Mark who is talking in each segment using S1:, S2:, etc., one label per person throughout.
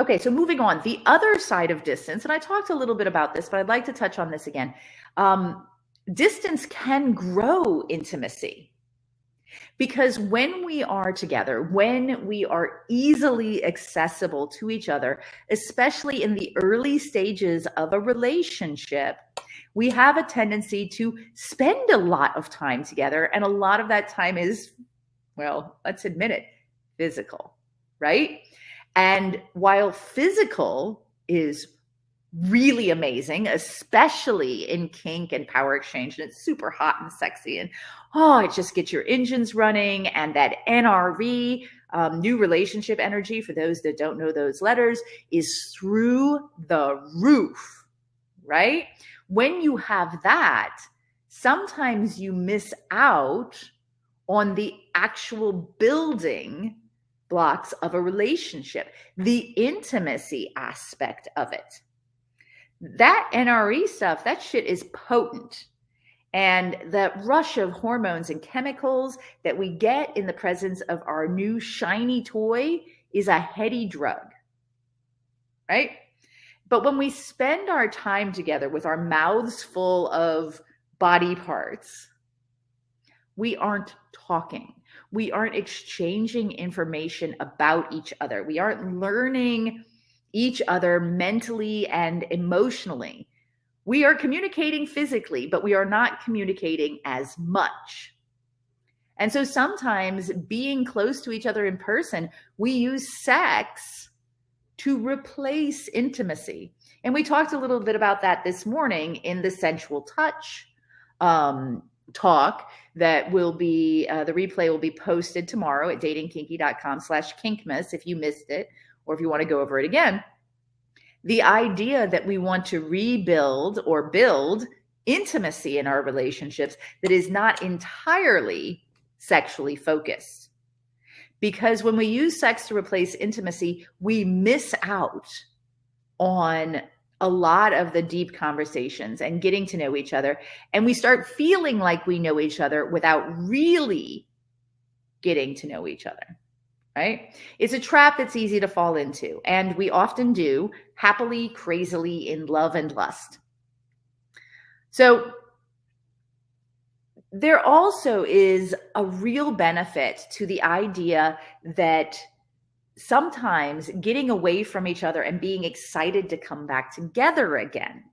S1: Okay, so moving on, the other side of distance, and I talked a little bit about this, but I'd like to touch on this again. Distance can grow intimacy because when we are together, when we are easily accessible to each other, especially in the early stages of a relationship, we have a tendency to spend a lot of time together. And a lot of that time is, well, let's admit it, physical, right? And while physical is really amazing, especially in kink and power exchange, and it's super hot and sexy, and it just gets your engines running, and that NRE, new relationship energy, for those that don't know those letters, is through the roof, right? When you have that, sometimes you miss out on the actual building blocks of a relationship, the intimacy aspect of it. That NRE stuff, that shit is potent. And the rush of hormones and chemicals that we get in the presence of our new shiny toy is a heady drug, right? But when we spend our time together with our mouths full of body parts, we aren't talking. We aren't exchanging information about each other. We aren't learning each other mentally and emotionally. We are communicating physically, but we are not communicating as much. And so sometimes being close to each other in person, we use sex to replace intimacy. And we talked a little bit about that this morning in the sensual touch talk that will be, the replay will be posted tomorrow at datingkinky.com/kinkmas if you missed it, or if you want to go over it again. The idea that we want to rebuild or build intimacy in our relationships that is not entirely sexually focused. Because when we use sex to replace intimacy, we miss out on a lot of the deep conversations and getting to know each other. And we start feeling like we know each other without really getting to know each other, right? It's a trap that's easy to fall into. And we often do, happily, crazily, in love and lust. So there also is a real benefit to the idea that sometimes getting away from each other and being excited to come back together again,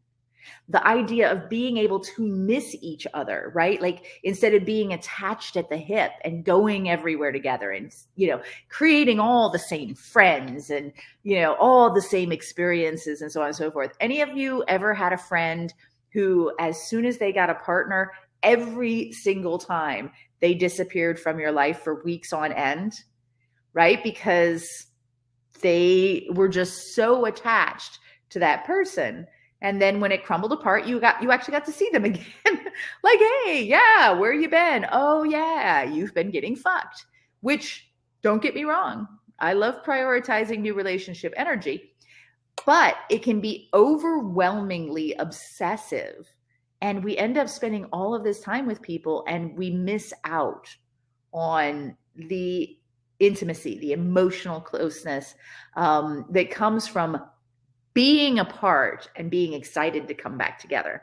S1: the idea of being able to miss each other, right? Like instead of being attached at the hip and going everywhere together and, creating all the same friends and, all the same experiences and so on and so forth. Any of you ever had a friend who, as soon as they got a partner, every single time they disappeared from your life for weeks on end, right? Because they were just so attached to that person. And then when it crumbled apart, you actually got to see them again. Like, hey, yeah, where you been? Oh yeah, you've been getting fucked. Which, don't get me wrong, I love prioritizing new relationship energy, but it can be overwhelmingly obsessive. And we end up spending all of this time with people and we miss out on the intimacy, the emotional closeness that comes from being apart and being excited to come back together.